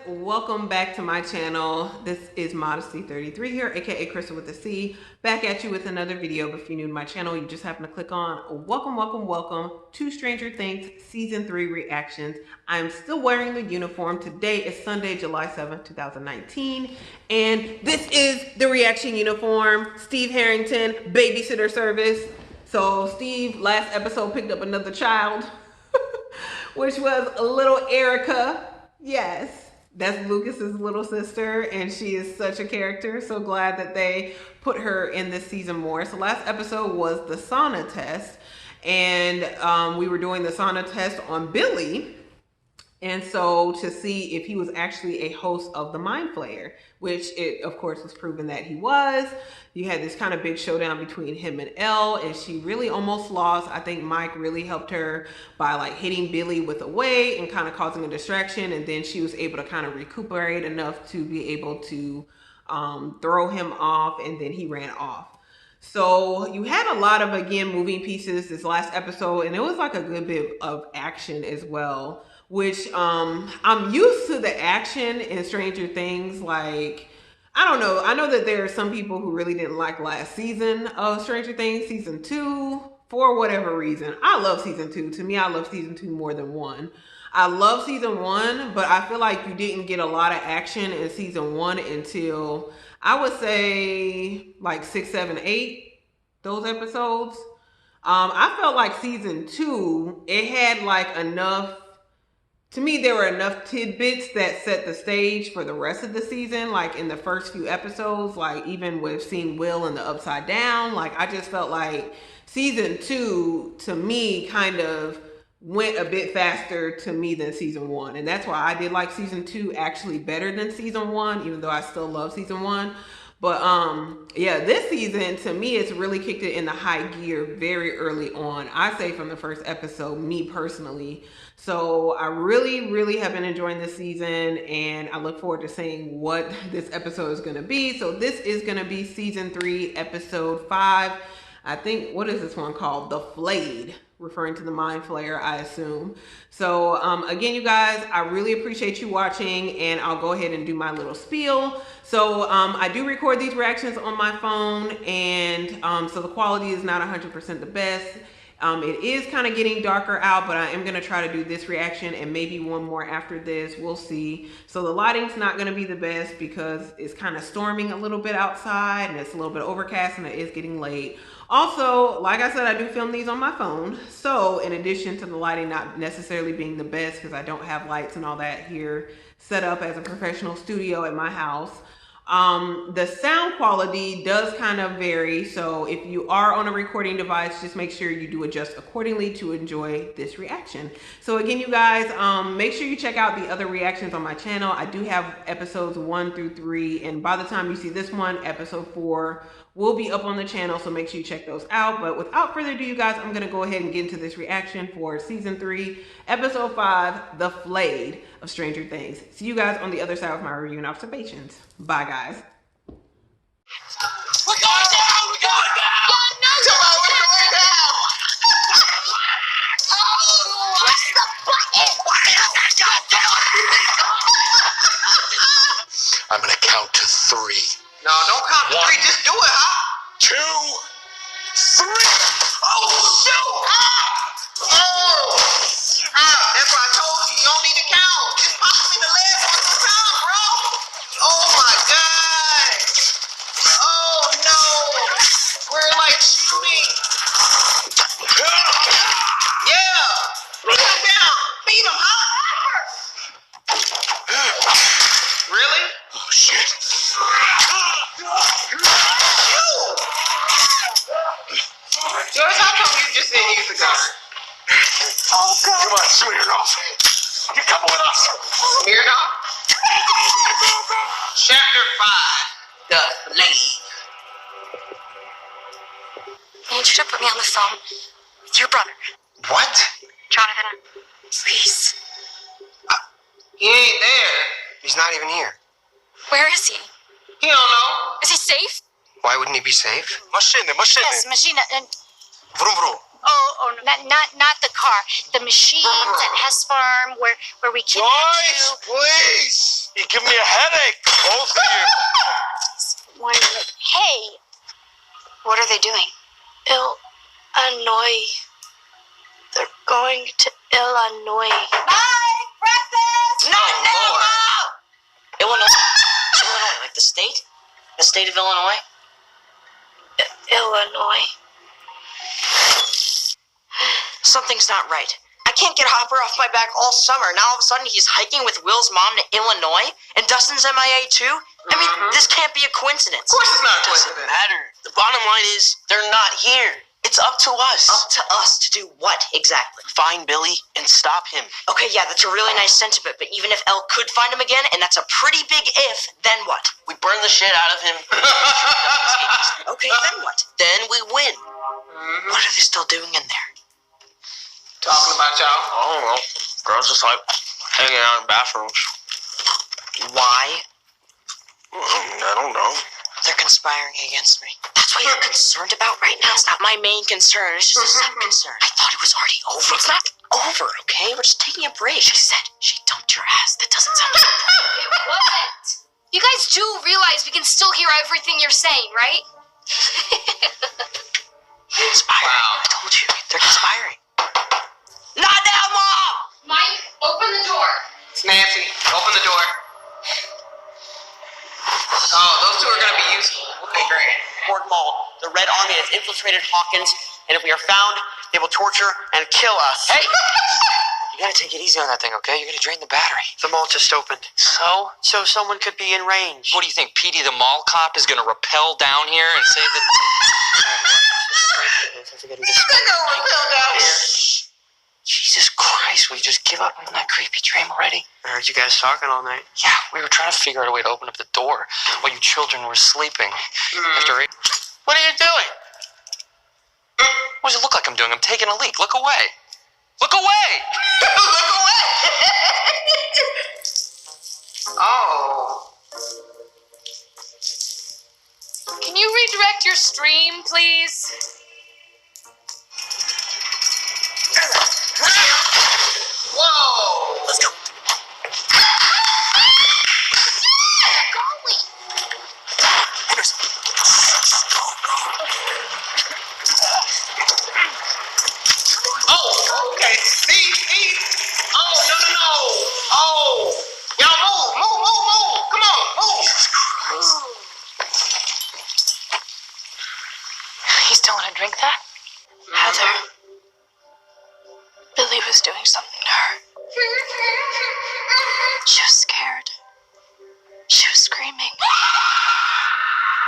welcome back to my channel. This is Modesty33 here, aka Crystal with a C, back at you with another video. But if you're new to my channel, you just happen to click on welcome to Stranger Things season 3 reactions. I'm still wearing the uniform. Today is Sunday, July 7th, 2019, and this is the reaction uniform. Steve Harrington, babysitter service. So Steve last episode picked up another child which was a little Erica. Yes, that's Lucas's little sister, and she is such a character. So glad that they put her in this season more. So last episode was the sauna test, and we were doing the sauna test on Billy. And so to see if he was actually a host of the Mind Flayer, which it of course was proven that he was. You had this kind of big showdown between him and Elle, and she really almost lost. I think Mike really helped her by like hitting Billy with a weight and kind of causing a distraction. And then she was able to kind of recuperate enough to be able to throw him off, and then he ran off. So you had a lot of, again, moving pieces this last episode, and it was like a good bit of action as well, which I'm used to the action in Stranger Things. Like, I don't know. I know that there are some people who really didn't like last season of Stranger Things, season 2, for whatever reason. I love season 2. To me, I love season 2 more than 1. I love season 1, but I feel like you didn't get a lot of action in season 1 until, I would say, like 6, 7, 8, those episodes. I felt like season 2, it had like enough. To me, there were enough tidbits that set the stage for the rest of the season. Like in the first few episodes, like even with seeing Will in the Upside Down, like I just felt like season 2, to me, kind of went a bit faster to me than season 1. And that's why I did like season 2 actually better than season 1, even though I still love season 1. But yeah, this season, to me, it's really kicked it in the high gear very early on. I say from the first episode, me personally. So I really have been enjoying this season, and I look forward to seeing what this episode is going to be. So this is going to be season 3, episode 5. I think, what is this one called? The Flayed, referring to the Mind Flayer, I assume. So again, you guys, I really appreciate you watching, and I'll go ahead and do my little spiel. So I do record these reactions on my phone, and so the quality is not 100% the best. It is kind of getting darker out, but I am going to try to do this reaction and maybe one more after this. We'll see. So the lighting's not going to be the best because it's kind of storming a little bit outside, and it's a little bit overcast, and it is getting late. Also, like I said, I do film these on my phone. So in addition to the lighting not necessarily being the best, because I don't have lights and all that here set up as a professional studio at my house, the sound quality does kind of vary. So if you are on a recording device, just make sure you do adjust accordingly to enjoy this reaction. So again, you guys, make sure you check out the other reactions on my channel. I do have episodes 1 through 3, and by the time you see this one, episode 4 will be up on the channel, so make sure you check those out. But without further ado, you guys, I'm gonna go ahead and get into this reaction for season 3, episode 5, The Flayed of Stranger Things. See you guys on the other side of my review and observations. Bye, guys. We're going down! We're going down! Yeah, no, come on, we're going down! Oh, press the button! I'm gonna count to 3. No, don't count to 3. Just do it, huh? 2, 3. Oh, shoot! That's why I told you, you don't need to count. Just pop him in the leg one more time, bro. Oh my God. Oh no. We're like shooting. Yeah. Beat him down. Beat him, huh? Really? Oh, shit. George, how come you just didn't use the gun? Oh, God. Come on, Smirnoff. You're coming with us. Smirnoff? Chapter 5, The Flayed. I need you to put me on the phone with your brother. What? Jonathan, please. He ain't there. He's not even here. Where is he? He don't know. Is he safe? Why wouldn't he be safe? Machine. Yes, machine. Vroom, vroom. Oh, not the car. The machines at Hess Farm where we kidnapped you. Please! You You give me a headache, both of you. Wondering. Hey, what are they doing? Illinois. They're going to Illinois. Bye! Breakfast! Not now, Mom! Illinois. Illinois, like the state? The state of Illinois? Illinois. Something's not right. I can't get Hopper off my back all summer. Now all of a sudden he's hiking with Will's mom to Illinois, and Dustin's MIA too? I mean, this can't be a coincidence. Of course it's not a Doesn't coincidence. matter. The bottom line is, they're not here. It's up to us. Up to us to do what, exactly? Find Billy and stop him. Okay, yeah, that's a really nice sentiment, but even if Elle could find him again, and that's a pretty big if, then what? We burn the shit out of him. Okay, then what? Then we win. What are they still doing in there? Talking about y'all. I don't know. Girls just like hanging out in bathrooms. Why? I don't know. They're conspiring against me. That's what you're concerned about right now? It's not my main concern. It's just a sub concern. I thought it was already over. It's not over, okay? We're just taking a break. She said she dumped your ass. That doesn't sound like It wasn't. You guys do realize we can still hear everything you're saying, right? conspiring. Wow. I told you. They're conspiring. Not now, Mom! Mike, open the door. It's Nancy. Open the door. Oh, those two are going to be useful. Okay, great. Fort Mall, the Red Army has infiltrated Hawkins, and if we are found, they will torture and kill us. Hey! You gotta take it easy on that thing, okay? You're gonna drain the battery. The mall just opened. So? So someone could be in range. What do you think, Petey the mall cop is gonna rappel down here and save the... Jesus Christ, will you just give up on that creepy dream already? I heard you guys talking all night. Yeah, we were trying to figure out a way to open up the door while you children were sleeping. After 8... What are you doing? What does it look like I'm doing? I'm taking a leak. Look away. Look away! Look away! Oh. Can you redirect your stream, please? Whoa! Let's go. Oh, okay. See. Oh, no. Oh. Y'all move. Come on, move. You still want to drink that? Heather. Billy was doing something to her. She was scared. She was screaming.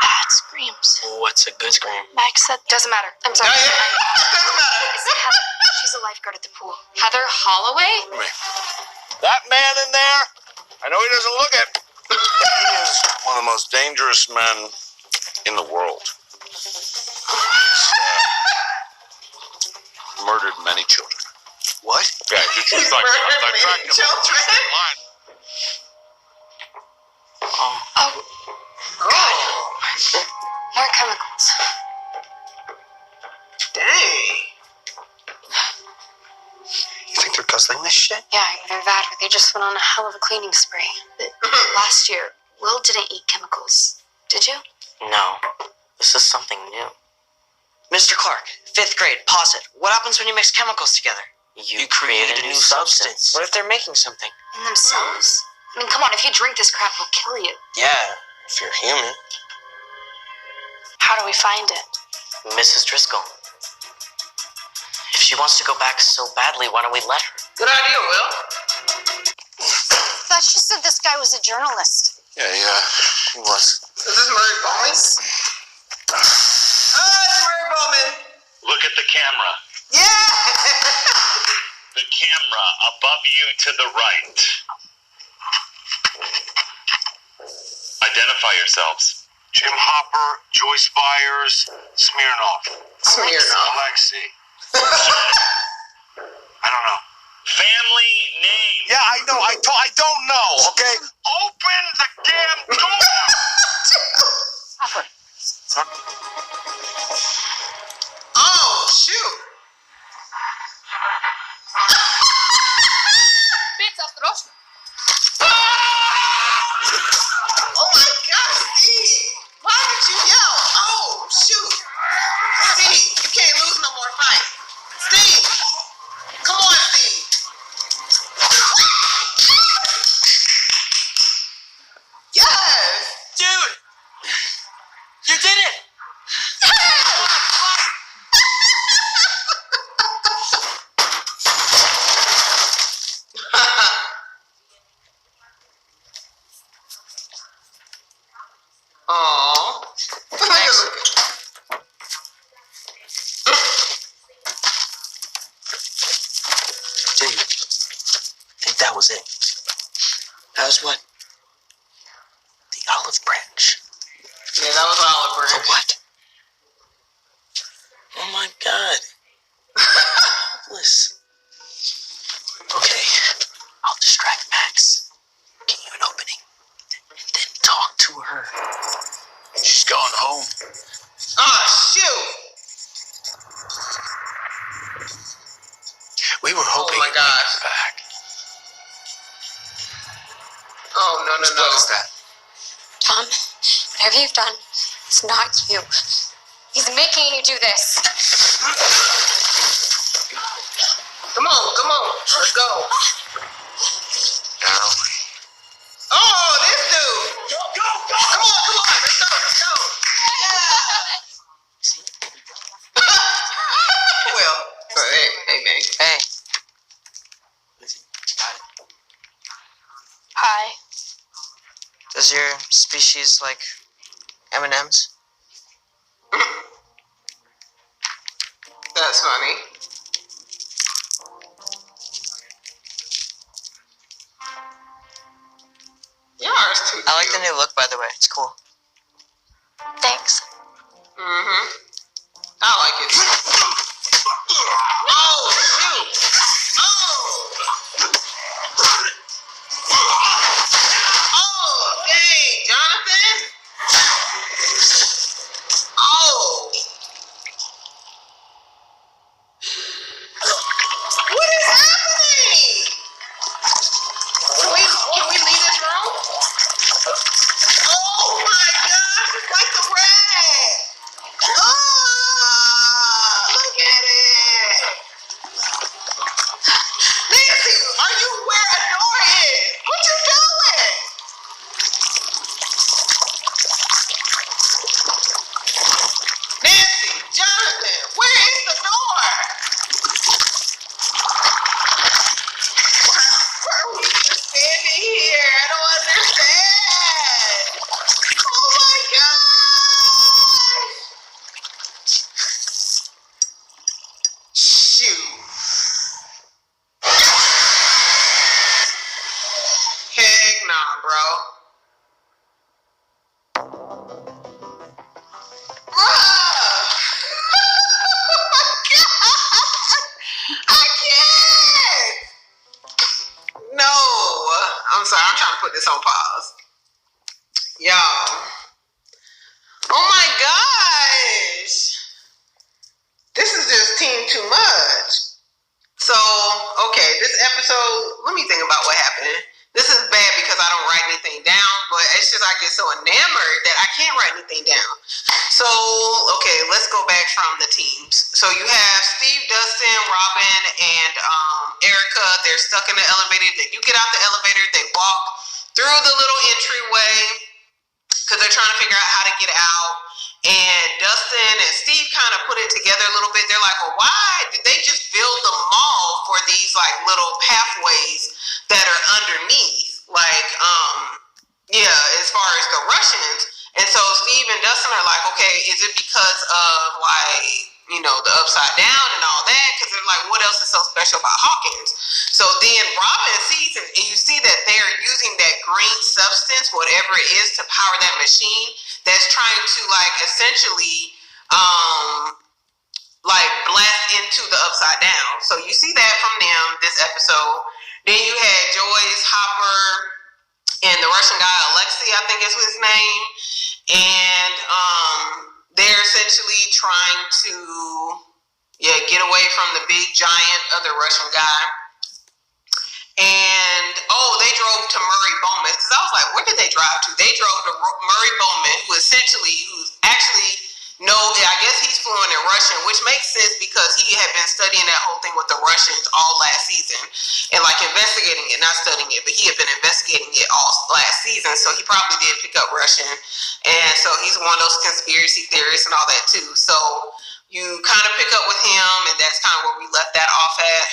Bad screams. What's a good scream? Mike said, doesn't matter. I'm sorry. Doesn't matter. It's Heather. She's a lifeguard at the pool. Heather Holloway? That man in there, I know he doesn't look it, but he is one of the most dangerous men in the world. He's murdered many children. What? Yeah, he's like murdered many children? Oh, Oh. more chemicals. Dang. You think they're guzzling this shit? Yeah, either that or they just went on a hell of a cleaning spree. But last year, Will didn't eat chemicals. Did you? No. This is something new. Mr. Clark, 5th grade, pause it. What happens when you mix chemicals together? You created a new substance. What if they're making something? In themselves? I mean, come on, if you drink this crap, it'll kill you. Yeah, if you're human. How do we find it? Mrs. Driscoll. If she wants to go back so badly, why don't we let her? Good idea, Will. Thought she said this guy was a journalist. Yeah, he was. Is this Murray Bowman? It's Murray Bowman. Look at the camera. Yeah! The camera above you to the right. Identify yourselves. Jim Hopper, Joyce Byers, Smirnoff. Alexei. I don't know. Family name. Yeah, I know. I don't know, okay? Open the damn door! Hopper. Oh, shoot. Pizza ostrożnie. was what? The olive branch. Yeah, that was olive branch. The what? Oh my God. Hopeless. Okay, I'll distract Max. Get you an opening. And then talk to her. She's going home. Oh, shoot. We were hoping Oh my gosh. you'd be back. Oh, no. What is that? Tom, whatever you've done, it's not you. He's making you do this. Come on. Let's go. Now. Oh, this dude. Go. Come on. Let's go. Well, hey, man. Hey. Hi. Does your species like M&Ms? That's funny. Yours too. I like the new look, by the way. It's cool. Thanks. I like it. Oh, shoot. Oh, dang, Jonathan. Oh. What is happening? Can we leave this room? Oh my gosh, it's like the rat. Oh, look at it. Nancy, are you where a door is? What you doing? Nancy, Jonathan, where is the door? Why are we just standing here? I don't understand. Oh my gosh. Shoot. Heck nah, bro. I can't. No. I'm sorry. I'm trying to put this on pause. Y'all. Oh my gosh. This is just team too much. So, okay, this episode, let me think about what happened. This is bad because I don't write anything down, but it's just I get so enamored that I can't write anything down. So, okay, let's go back from the teams. So you have Steve, Dustin, Robin, and Erica. They're stuck in the elevator. You get out the elevator, they walk through the little entryway because they're trying to figure out how to get out. And Dustin and Steve kind of put it together a little bit. They're like, well, why did they just build the mall for these like little pathways that are underneath? Like, yeah, as far as the Russians. And so Steve and Dustin are like, okay, is it because of like, you know, the upside down and all that? Because they're like, what else is so special about Hawkins? So then Robin sees and you see that they're using that green substance, whatever it is, to power that machine that's trying to like essentially like blast into the upside down. So you see that from them this episode. Then you had Joyce, Hopper, and the Russian guy Alexei, I think is his name. And they're essentially trying to get away from the big giant other Russian guy. And they drove to Murray Bowman, because I was like, where did they drive to? They drove to Murray Bowman, who's actually I guess he's fluent in Russian, which makes sense because he had been studying that whole thing with the Russians all last season and like investigating it, not studying it, but he had been investigating it all last season, so he probably did pick up Russian. And so he's one of those conspiracy theorists and all that too. So you kind of pick up with him, and that's kind of where we left that off at.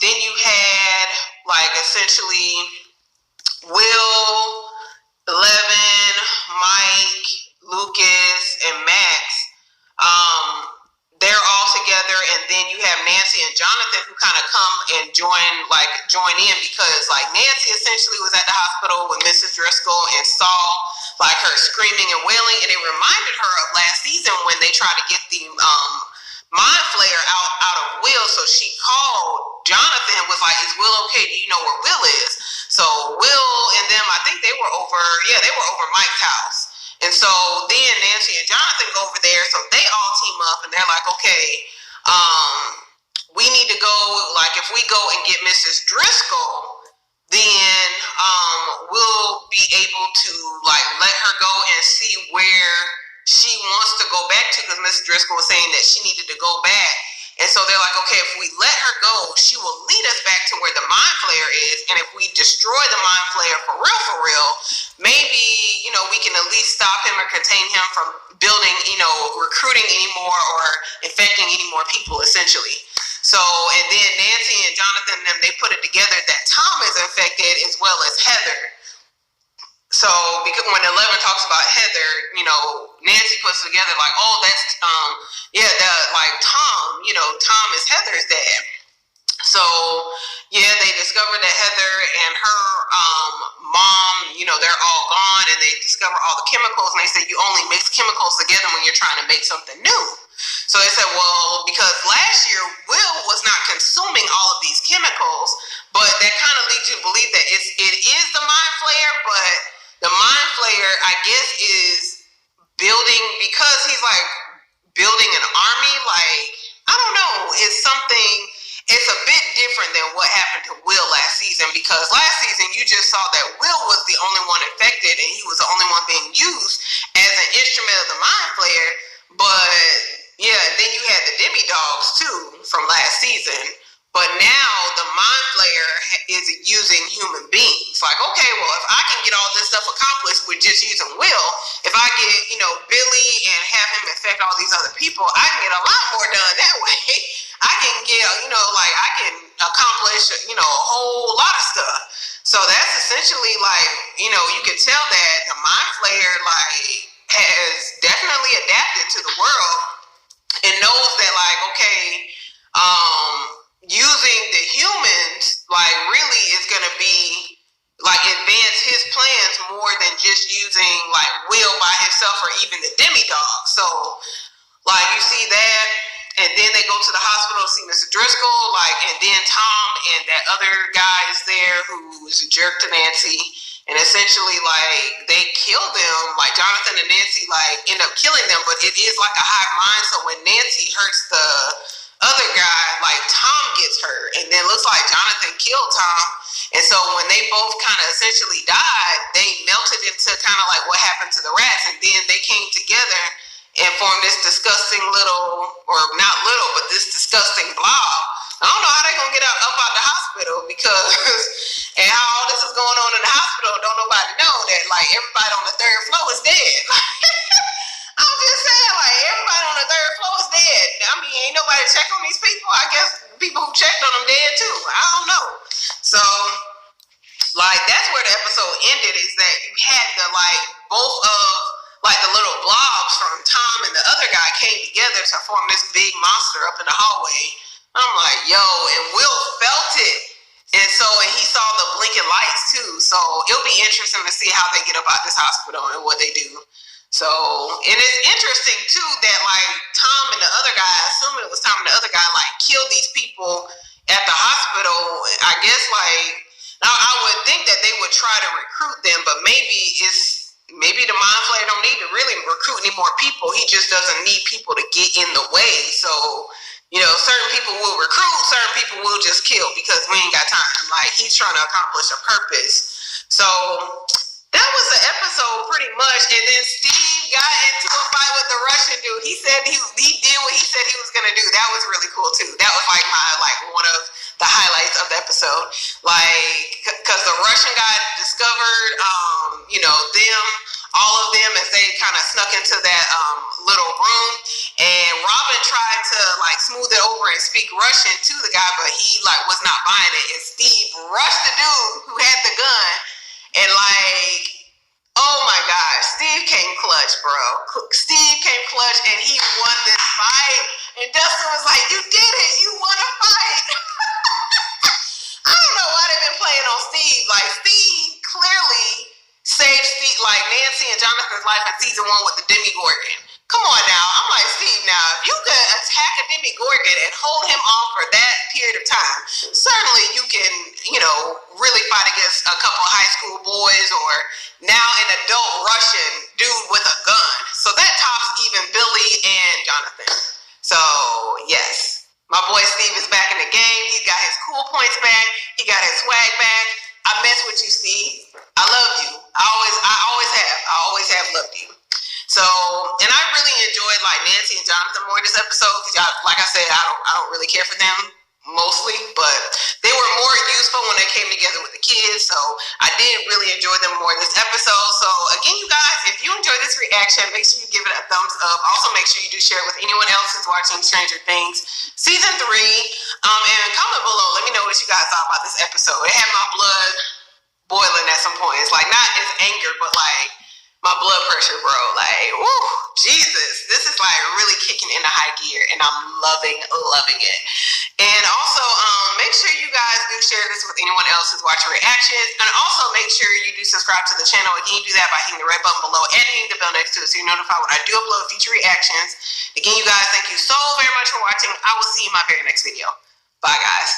Then you had like essentially Will, Eleven, Mike, Lucas, and Max. They're all together, and then you have Nancy and Jonathan who kind of come and join like join in because like Nancy essentially was at the hospital with Mrs. Driscoll and saw like her screaming and wailing, and it reminded her of last season when they tried to get the mind flayer out of Will. So she called Jonathan, was like, "Is Will okay? Do you know where Will is?" So Will and them, I think they were over Mike's house. And so then Nancy and Jonathan go over there, so they all team up and they're like, okay, we need to go, like if we go and get Mrs. Driscoll, then we'll be able to like let her go and see where she wants to go back to, because Mrs. Driscoll was saying that she needed to go back. And so they're like, okay, if we let her go, she will lead us back to where the mind flayer is. And if we destroy the mind flayer for real, maybe, you know, we can at least stop him or contain him from building, you know, recruiting anymore or infecting any more people, essentially. So, and then Nancy and Jonathan, they put it together that Tom is infected as well as Heather. So, because when 11 talks about Heather, you know, Nancy puts together like, oh, that's, like Tom, you know, Tom is Heather's dad. So, yeah, they discovered that Heather and her mom, you know, they're all gone, and they discover all the chemicals, and they say you only mix chemicals together when you're trying to make something new. So they said, well, because last year Will was not consuming all of these chemicals, but that kind of leads you to believe that it is the mind flayer, but the mind flayer, I guess, is building, because he's like building an army, like, I don't know, it's a bit different than what happened to Will last season, because last season you just saw that Will was the only one infected and he was the only one being used as an instrument of the mind flayer. But yeah, then you had the demi-dogs too from last season. But now the mind flayer is using human beings. Like, okay, well, if I can get all this stuff accomplished with just using Will, if I get, you know, Billy and have him infect all these other people, I can get a lot more done that way. I can get, you know, like I can accomplish, you know, a whole lot of stuff. So that's essentially like, you know, you can tell that the mind flayer like has definitely adapted to the world and knows that like, okay, using the humans like really is gonna be like advance his plans more than just using like Will by himself or even the demi-dog. So like you see that, and then they go to the hospital to see Mr. Driscoll, like, and then Tom and that other guy is there who is a jerk to Nancy, and essentially like they kill them, like Jonathan and Nancy like end up killing them, but it is like a hive mind. So when Nancy hurts the other guy, like Tom gets hurt, and then looks like Jonathan killed Tom. And so when they both kind of essentially died, they melted into kind of like what happened to the rats, and then they came together and formed this disgusting little, or not little, but this disgusting blob. I don't know how they're gonna get up out the hospital, because and how all this is going on in the hospital, don't nobody know that like everybody on the third floor is dead. I'm just saying, like, everybody on the third floor is dead. I mean, ain't nobody check on these people. I guess people who checked on them dead too. I don't know. So, like, that's where the episode ended, is that you had the, like, both of, like, the little blobs from Tom and the other guy came together to form this big monster up in the hallway. I'm like, yo, and Will felt it. And so, and he saw the blinking lights too. So, it'll be interesting to see how they get up out this hospital and what they do. So, and it's interesting too that like Tom and the other guy, assuming it was Tom and the other guy, like killed these people at the hospital. I guess like, now I would think that they would try to recruit them, but maybe the mind flayer don't need to really recruit any more people. He just doesn't need people to get in the way. So, you know, certain people will recruit, certain people will just kill because we ain't got time. Like he's trying to accomplish a purpose. So that was the episode pretty much. And then Steve got into a fight with the Russian dude. He said he did what he said he was gonna do. That was really cool too. That was like one of the highlights of the episode. Like, cause the Russian guy discovered, all of them as they kind of snuck into that little room, and Robin tried to like smooth it over and speak Russian to the guy, but he like was not buying it. And Steve rushed the dude who had the gun. And like, oh my gosh, Steve came clutch, bro. Steve came clutch, and he won this fight. And Dustin was like, you did it. You won a fight. I don't know why Like, Steve clearly saved Steve, like Nancy and Jonathan's life in season 1 with the Demogorgon. Come on now. I'm like, Steve, now, if you could attack a Demogorgon and hold him off for that period of time, certainly you can, really fight against a couple of high school boys or now an adult Russian dude with a gun. So that tops even Billy and Jonathan. So, yes. My boy Steve is back in the game. He got his cool points back. He got his swag back. I mess with you, Steve. I love you. I always have loved you. So, and I really enjoyed like Nancy and Jonathan more this episode because, like I said, I don't really care for them mostly, but they were more useful when they came together with the kids. So I did really enjoy them more this episode. So again, you guys, if you enjoyed this reaction, make sure you give it a thumbs up. Also, make sure you do share it with anyone else who's watching Stranger Things season 3. And comment below. Let me know what you guys thought about this episode. It had my blood boiling at some points, like not as anger, but like my blood pressure, bro. Like, woo, Jesus, this is like really kicking into high gear, and I'm loving it. And also, make sure you guys do share this with anyone else who's watching reactions, and also make sure you do subscribe to the channel. Again, you do that by hitting the red button below and hitting the bell next to it so you're notified when I do upload future reactions. Again, you guys, thank you so very much for watching. I will see you in my very next video. Bye, guys.